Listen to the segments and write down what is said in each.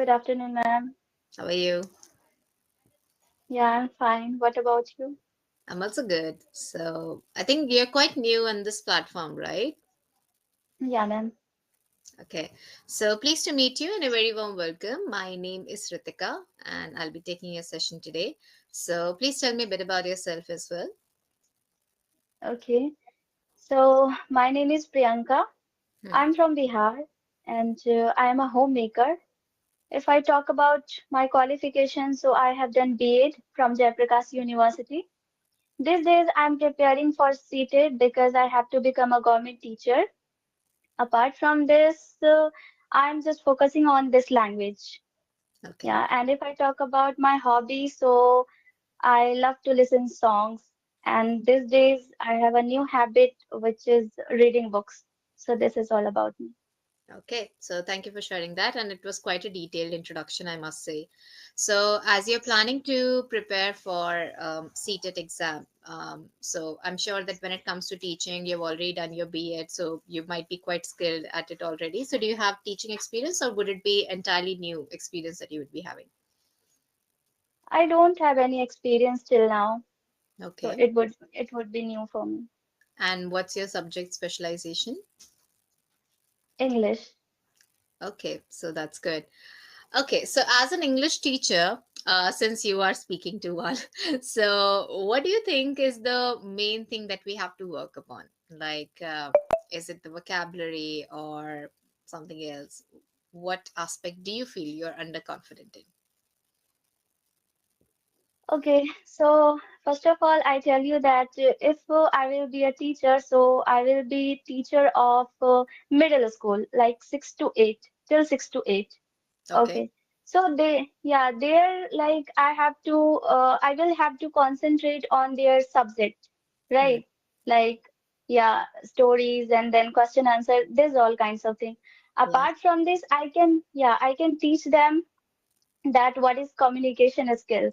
Good afternoon, ma'am. How are you? Yeah, I'm fine. What about you? I'm also good. So, I think you're quite new on this platform, right? Yeah, ma'am. Okay. So, pleased to meet you and a very warm welcome. My name is Ritika and I'll be taking your session today. So, please tell me a bit about yourself as well. Okay. So, my name is Priyanka. Hmm. I'm from Bihar and I am a homemaker. If I talk about my qualifications, so I have done B.Ed from Jayaprakash University. These days, I'm preparing for CTET because I have to become a government teacher. Apart from this, I'm just focusing on this language. Okay. Yeah, and if I talk about my hobby, so I love to listen songs, and these days I have a new habit which is reading books. So this is all about me. Okay, so thank you for sharing that, and it was quite a detailed introduction, I must say. So, as you're planning to prepare for CTET exam, so I'm sure that when it comes to teaching, you've already done your B.Ed, so you might be quite skilled at it already. So, do you have teaching experience, or would it be entirely new experience that you would be having? I don't have any experience till now, so Okay, it would be new for me. and what's your subject specialization? English. Okay, so that's good. Okay, so as an English teacher, since you are speaking to one, so what do you think is the main thing that we have to work upon? Like, is it the vocabulary or something else? What aspect do you feel you're underconfident in? Okay, so first of all, I tell you that if I will be a teacher, so I will be teacher of middle school, like 6 to 8, till 6 to 8. Okay. Okay. So they're like I will have to concentrate on their subject, Hmm. right? Like, yeah, stories and then question answer. There's all kinds of things. Yeah. Apart from this, I can teach them that what is communication skills,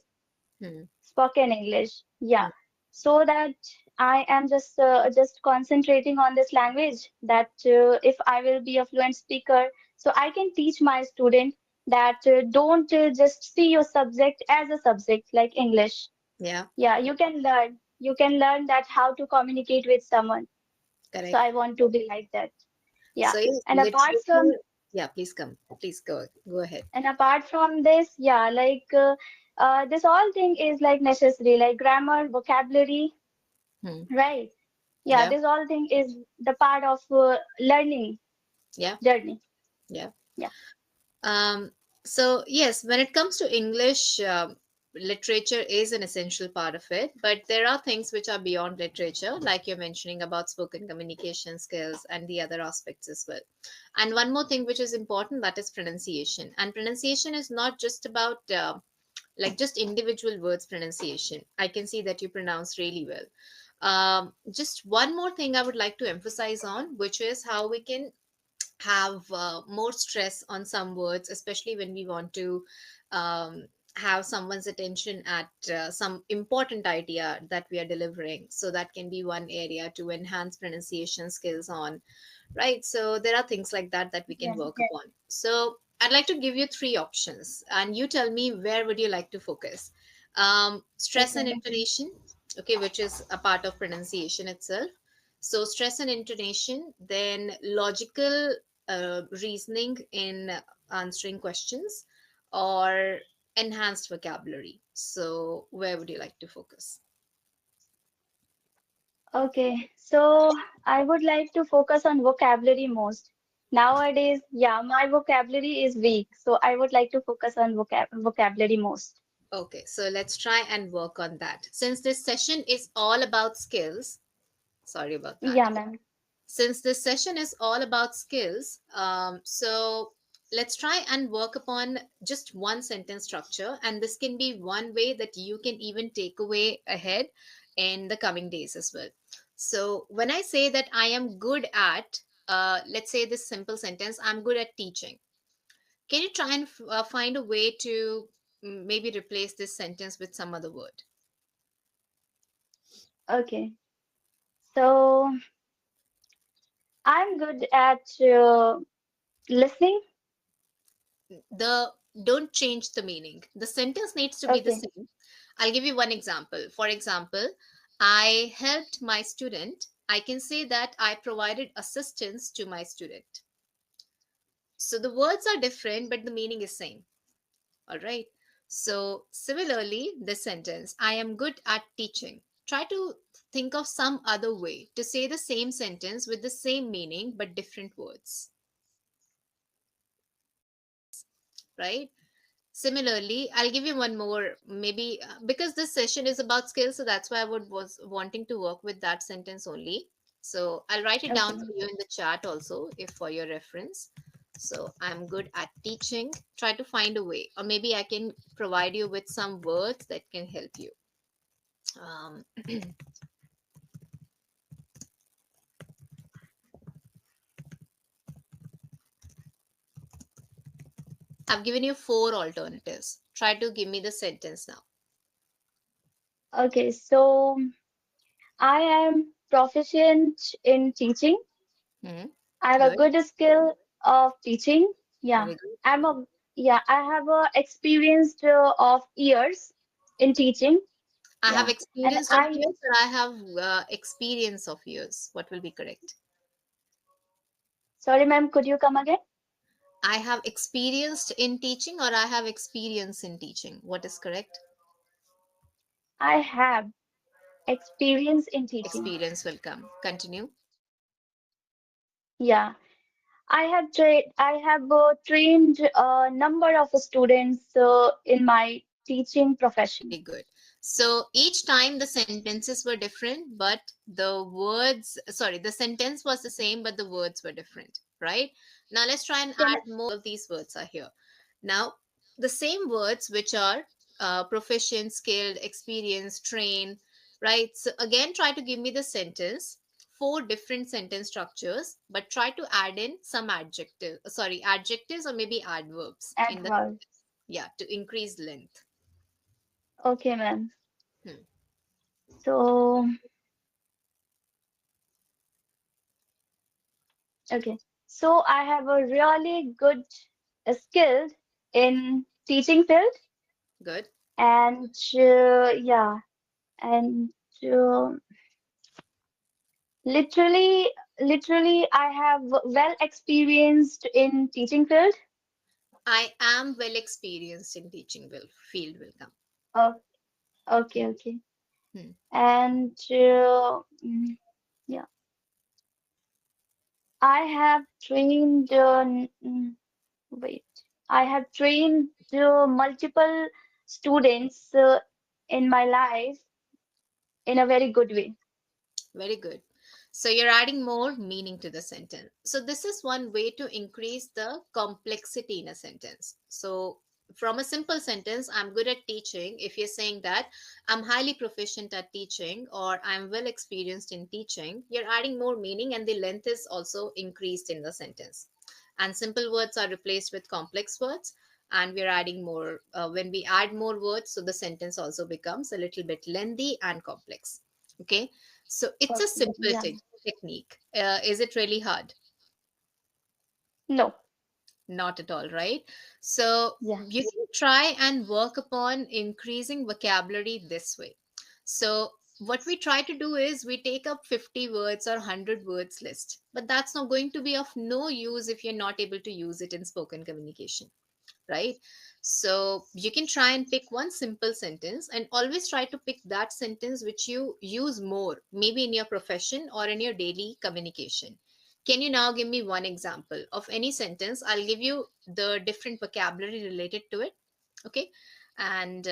Hmm. spoken English. Yeah. Hmm. So that I am just concentrating on this language that if I will be a fluent speaker, so I can teach my student that don't just see your subject as a subject like English. Yeah. Yeah, you can learn. You can learn that how to communicate with someone. So Correct. I want to be like that. Yeah. So yes, And apart from literature. Yeah. Please come. Please go ahead. And apart from this, yeah, this all thing is like necessary, like grammar, vocabulary, Hmm. right? Yeah, Yeah. this all thing is the part of learning Yeah. journey. Yeah. Yeah, Um, so yes, when it comes to English, literature is an essential part of it, but there are things which are beyond literature, like you're mentioning about spoken communication skills and the other aspects as well. And one more thing which is important, that is pronunciation. And pronunciation is not just about like just individual words pronunciation. I can see that you pronounce really well. Just one more thing I would like to emphasize on, which is how we can have more stress on some words, especially when we want to um, have someone's attention at some important idea that we are delivering. So that can be one area to enhance pronunciation skills on, right? So there are things like that that we can yeah. work upon. So I'd like to give you three options, and you tell me where would you like to focus. Stress and Okay. intonation, okay, which is a part of pronunciation itself. So stress and intonation, then logical reasoning in answering questions, or enhanced vocabulary. So where would you like to focus? Okay, so I would like to focus on vocabulary most. Nowadays, yeah, my vocabulary is weak, so I would like to focus on vocabulary most. Okay, so let's try and work on that. Since this session is all about skills, sorry about that. Yeah, ma'am. Since this session is all about skills, so let's try and work upon just one sentence structure. And this can be one way that you can even take away ahead in the coming days as well. So when I say that I am good at, let's say this simple sentence, I'm good at teaching. Can you try and find a way to maybe replace this sentence with some other word? Okay, so I'm good at listening. The Don't change the meaning. The sentence needs to be the Okay. same. I'll give you one example. For example, I helped my student. I can say that I provided assistance to my student. So the words are different, but the meaning is same. All right. So similarly, this sentence, I am good at teaching. Try to think of some other way to say the same sentence with the same meaning but different words, right? Similarly, I'll give you one more, maybe because this session is about skills, so that's why I would was wanting to work with that sentence only. So I'll write it Okay, down ma'am. for you in the chat also, if for your reference. So I'm good at teaching. Try to find a way, or maybe I can provide you with some words that can help you. Um, I've given you four alternatives. Try to give me the sentence now. Okay, so I am proficient in teaching. Hmm. I have a Good. good skill of teaching. Yeah, Very good. I'm a I have a experienced of years in teaching. I have Yeah, and experience of I years, or I have experience of years. What will be correct? sorry, ma'am, could you come again? I have experienced in teaching, or I have experience in teaching. What is correct? I have experience in teaching. Experience will come. Continue. Yeah, I have trained a number of students in my teaching profession. Very good. So each time the sentences were different, but the words, sorry, the sentence was the same, but the words were different, right? Now let's try and Okay, add more of these words are here. Now, the same words which are proficient, skilled, experienced, train, right? So again, try to give me the sentence, four different sentence structures, but try to add in some adjectives or maybe adverbs in the adverb. sentence. Yeah, to increase length. Okay, ma'am. Hmm. So, okay. So I have a really good skill in teaching field Good. and yeah, and uh, literally, literally I have well experienced in teaching field. I am well experienced in teaching will field will come. Oh, okay, okay. Hmm. And yeah, I have trained, wait, I have trained multiple students in my life in a very good way. Very good. So you're adding more meaning to the sentence. So this is one way to increase the complexity in a sentence. So from a simple sentence, I'm good at teaching, if you're saying that I'm highly proficient at teaching or I'm well experienced in teaching, you're adding more meaning and the length is also increased in the sentence. And simple words are replaced with complex words, and we're adding more when we add more words, so the sentence also becomes a little bit lengthy and complex. Okay, so it's a Okay, simple yeah. technique. Is it really hard? No, Not at all, right? So you yes. can try and work upon increasing vocabulary this way. So what we try to do is we take up 50 words or 100 words list, but that's not going to be of no use if you're not able to use it in spoken communication, right? So you can try and pick one simple sentence and always try to pick that sentence which you use more, maybe in your profession or in your daily communication. Can you now give me one example of any sentence? I'll give you the different vocabulary related to it. Okay. And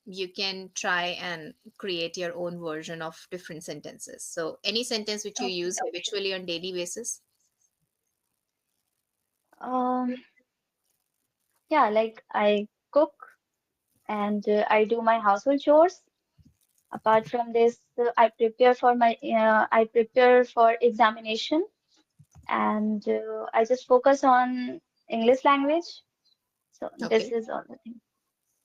you can try and create your own version of different sentences. So any sentence which you Okay. use habitually on daily basis. Um, yeah, like I cook and I do my household chores. Apart from this, I prepare for examination and I just focus on English language. So this Okay. is all the thing.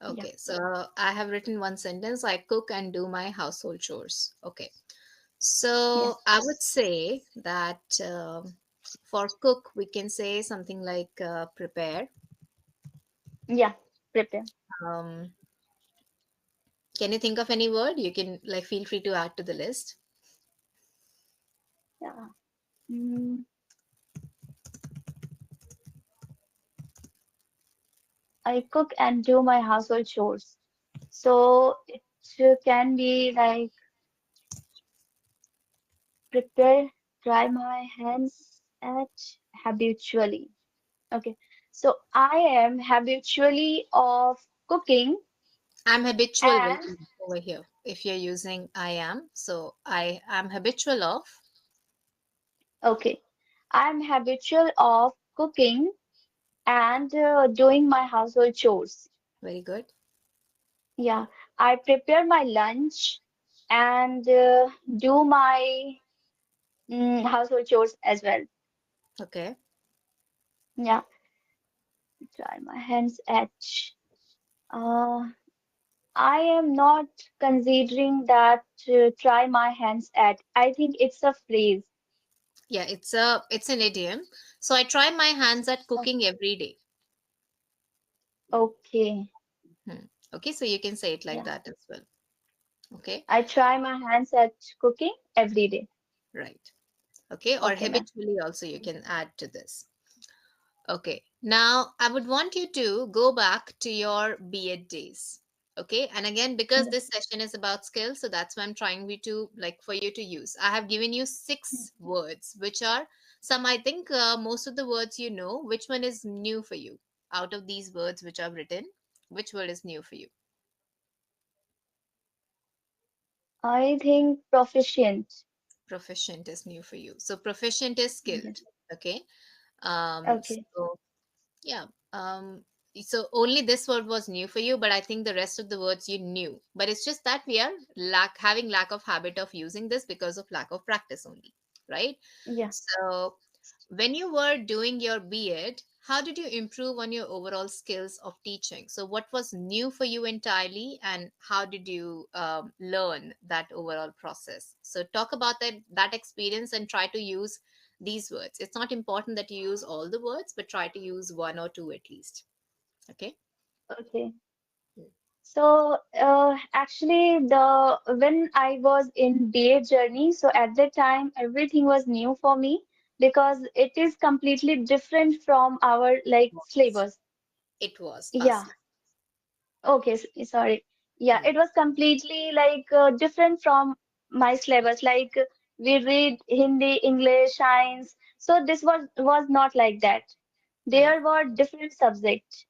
Yeah. Okay, so I have written one sentence. I cook and do my household chores. Okay, so Yes. I would say that for cook, we can say something like prepare, Yeah, prepare. Um, can you think of any word? You can like feel free to add to the list. Yeah. Mm, I cook and do my household chores. So it can be like prepare, dry my hands at habitually. Okay. So I am habitually of cooking I'm habitual will and be over here. If you're using I am, so I am habitual of. okay. I'm habitual of cooking and doing my household chores. Very good. Yeah, I prepare my lunch and do my household chores as well. Okay. Yeah, try my hands at. Uh, I am not considering that try my hands at. I think it's a phrase. Yeah, it's an idiom. So I try my hands at Oh, cooking every day. okay, Hmm. Okay, so you can say it like yeah. that as well. Okay, I try my hands at cooking every day. right. Okay, or Okay, ma'am. habitually also you can add to this. Okay, now I would want you to go back to your B.Ed days. Okay, and again, because Yeah. this session is about skills, so that's why I'm trying you to like for you to use. I have given you six words, which are some I think most of the words you know. Which one is new for you out of these words which I've written? Which word is new for you? I think proficient. Proficient is new for you. So proficient is Yeah. skilled. Okay. Okay. So yeah. So only this word was new for you, but I think the rest of the words you knew. But it's just that we are having lack of habit of using this because of lack of practice only, right? Yeah. So when you were doing your B.Ed, how did you improve on your overall skills of teaching? So what was new for you entirely, and how did you learn that overall process? So talk about that experience and try to use these words. It's not important that you use all the words, but try to use one or two at least. Okay. Okay. So actually, the when I was in BA journey, so at that time everything was new for me because it is completely different from our like Was. syllabus. It was Yeah. past tense. Okay. Sorry. Yeah, Hmm. it was completely like different from my syllabus. Like we read Hindi, English, science. So this was not like that. Hmm. There were different subjects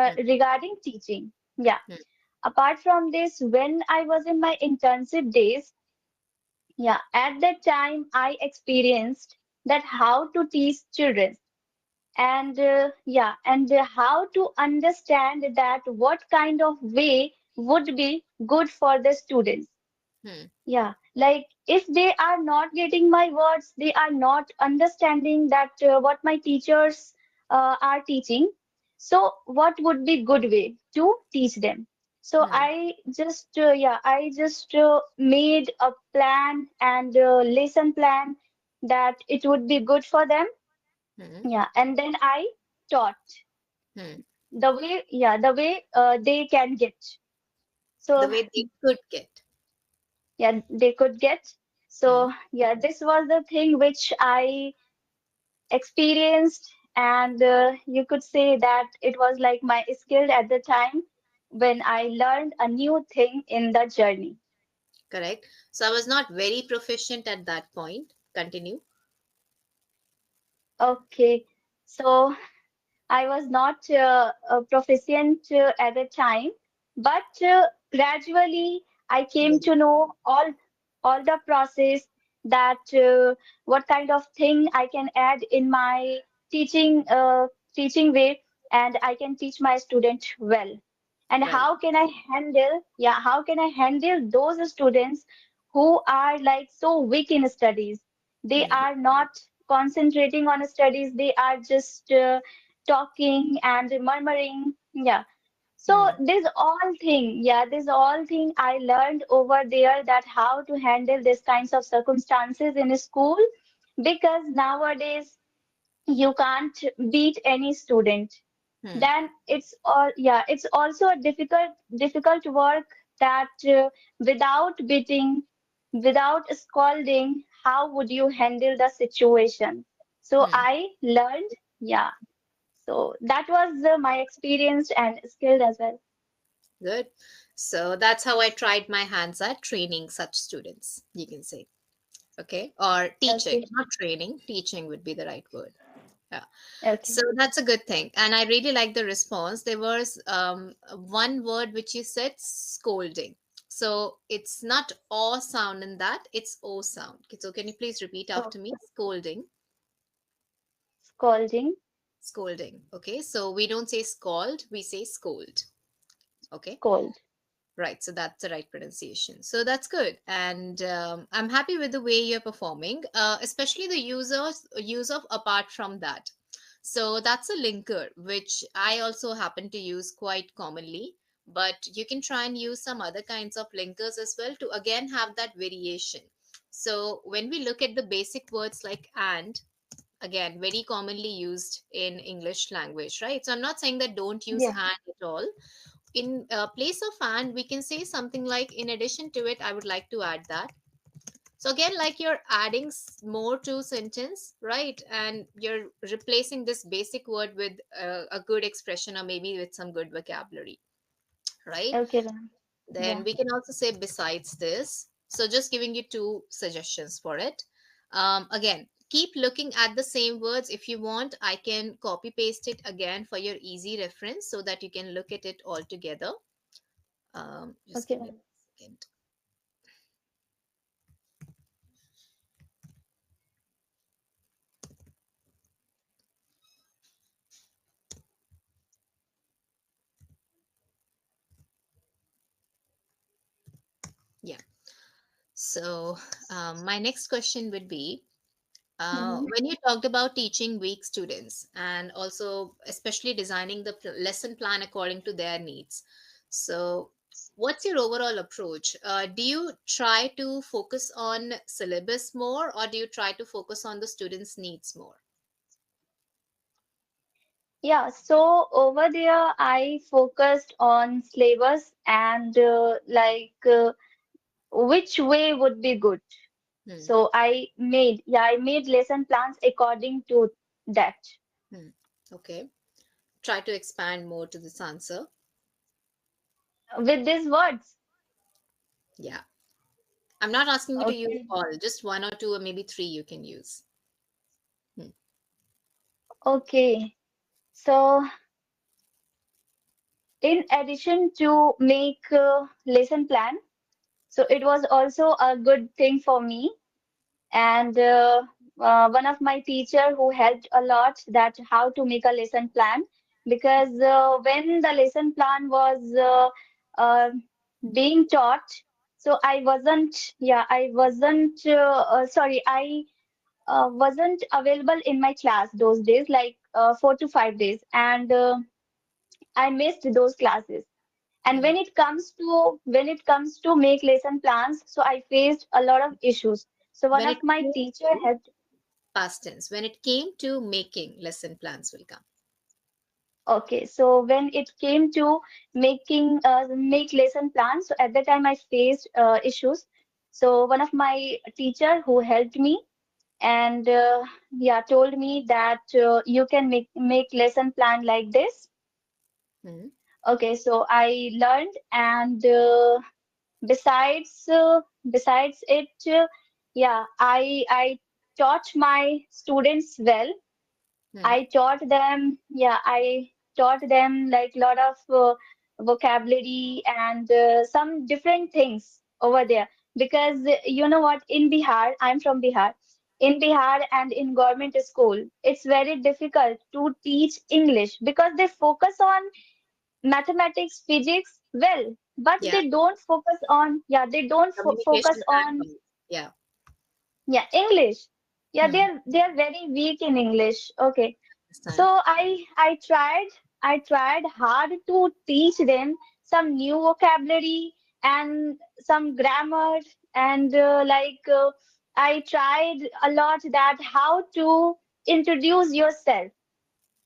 Hmm. regarding teaching. Yeah. Hmm. Apart from this, when I was in my internship days, yeah, at that time I experienced that how to teach children and how to understand that what kind of way would be good for the students. Hmm. Yeah, like if they are not getting my words, they are not understanding that what my teachers are teaching. So, what would be good way to teach them? So Hmm. I just made a plan and lesson plan that it would be good for them. Hmm. Yeah, and then I taught Hmm. the way they can get. The So way they could get. yeah, they could get. Hmm. So, yeah, this was the thing which I experienced, and you could say that it was like my skill at the time when I learned a new thing in the journey. Correct. So I was not very proficient at that point. Continue. Okay, so I was not proficient at the time, but gradually I came Very to know all the process that what kind of thing I can add in my teaching way, and I can teach my student well. And right. how can I handle those students who are like so weak in studies? They Hmm. are not concentrating on studies. They are just talking and murmuring. Yeah. So Hmm. this all thing I learned over there that how to handle these kinds of circumstances in school because nowadays you can't beat any student. Hmm. then it's all, yeah, it's also a difficult work that without beating, without scolding, how would you handle the situation? So Hmm. I learned, yeah. So that was my experience and skilled as well. Good. So that's how I tried my hands at training such students, you can say. Okay. Or teaching, Okay, not training, teaching would be the right word. Yeah. okay, So that's a good thing. And I really like the response. There was one word which you said, scolding. So it's not o sound in that, it's o sound. Okay, so can you please repeat oh, after me? Scolding. scolding, Scolding. Okay. So we don't say scald, we say scold. Okay. scold. Right, so that's the right pronunciation. So that's good, and I'm happy with the way you're performing, especially the use of apart from that. So that's a linker, which I also happen to use quite commonly. But you can try and use some other kinds of linkers as well to again have that variation. So when we look at the basic words like and, again very commonly used in English language, right? So I'm not saying that don't use Yeah, and at all. In place of and, we can say something like, in addition to it, I would like to add that. So again, like you're adding more to sentence, right? And you're replacing this basic word with a good expression, or maybe with some good vocabulary, right? okay then. Then Yeah, we can also say besides this. So just giving you two suggestions for it. Again, keep looking at the same words. If you want, I can copy paste it again for your easy reference so that you can look at it all together. Just okay give me then. a second. Yeah. So my next question would be, Hmm. when you talked about teaching weak students and also especially designing the lesson plan according to their needs. So what's your overall approach? Do you try to focus on syllabus more, or do you try to focus on the students' needs more? Yeah, so over there, I focused on syllabus and which way would be good. Hmm. So I made lesson plans according to that. Hmm. Okay. Try to expand more to this answer. With these words. Yeah. I'm not asking you to use Okay. all, just one or two or maybe three you can use. Hmm. Okay. So in addition to make lesson plan, so it was also a good thing for me. And one of my teacher who helped a lot that how to make a lesson plan, because when the lesson plan was being taught, so I wasn't sorry, I wasn't available in my class those days, like 4 to 5 days, and I missed those classes. And Hmm. when it comes to make lesson plans, so I faced a lot of issues. So one When of it my came teacher to helped. past tense, when it came to making, lesson plans will come. Okay, so when it came to make lesson plans, so at that time I faced issues. So one of my teacher who helped me and yeah told me that you can make lesson plan like this. Hmm. Okay, so I learned, and besides it, yeah, I taught my students well. Hmm. I taught them like lot of vocabulary and some different things over there. Because you know what, in Bihar, I'm from Bihar. In Bihar and in government school, it's very difficult to teach English because they focus on mathematics, physics, well, but Yeah, they don't focus on, yeah, they don't communication focus on, standpoint. Yeah. yeah, English. Yeah, Hmm. they're very weak in English. Okay. So Understand. I tried hard to teach them some new vocabulary and some grammar, and I tried a lot that how to introduce yourself.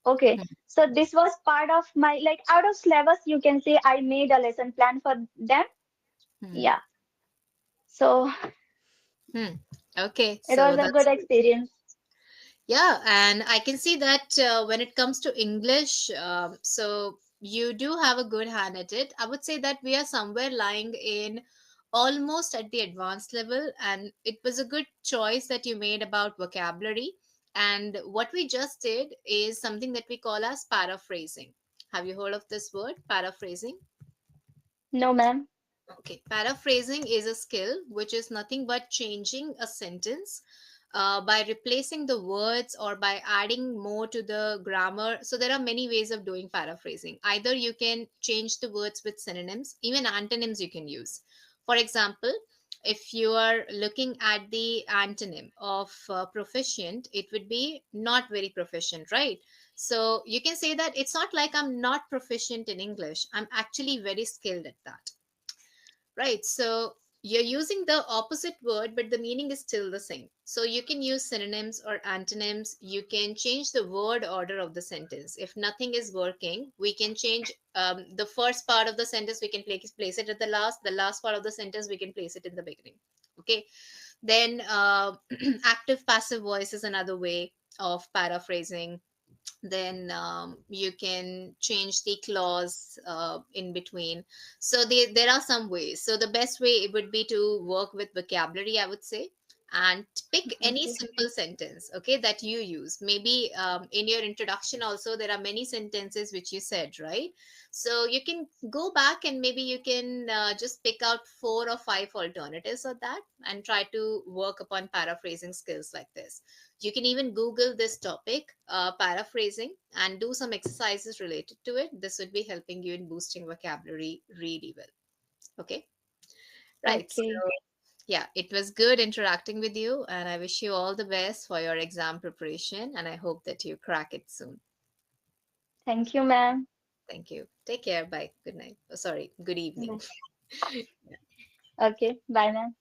Okay, so this was part of my, like, out of syllabus, you can say I made a lesson plan for them. Hmm. Yeah, so Hmm. Okay, it so was a that's good experience. yeah, and I can see that when it comes to English, so you do have a good hand at it. I would say that we are somewhere lying in almost at the advanced level, and it was a good choice that you made about vocabulary. And what we just did is something that we call as paraphrasing. Have you heard of this word, paraphrasing? No, ma'am. Okay, paraphrasing is a skill which is nothing but changing a sentence by replacing the words or by adding more to the grammar. So, there are many ways of doing paraphrasing. Either you can change the words with synonyms, even antonyms you can use. For example, if you are looking at the antonym of proficient, it would be not very proficient, right? So, you can say that it's not like I'm not proficient in English, I'm actually very skilled at that. Right. So you're using the opposite word, but the meaning is still the same. So you can use synonyms or antonyms. You can change the word order of the sentence. If nothing is working, we can change the first part of the sentence, we can place it at the last part of the sentence, we can place it in the beginning. Okay. Then active passive voice is another way of paraphrasing. Then you can change the clause in between. So there are some ways. So the best way it would be to work with vocabulary, I would say, and pick any Okay. simple sentence, okay, that you use. Maybe in your introduction also there are many sentences which you said, right? So you can go back and maybe you can just pick out four or five alternatives of that and try to work upon paraphrasing skills like this. You can even Google this topic, paraphrasing, and do some exercises related to it. This would be helping you in boosting vocabulary really well. Okay. Right. So, Okay. yeah, it was good interacting with you, and I wish you all the best for your exam preparation. And I hope that you crack it soon. Thank you, ma'am. Thank you. Take care. Bye. Good night. Oh, sorry. Good evening. Bye. Okay. Bye, ma'am.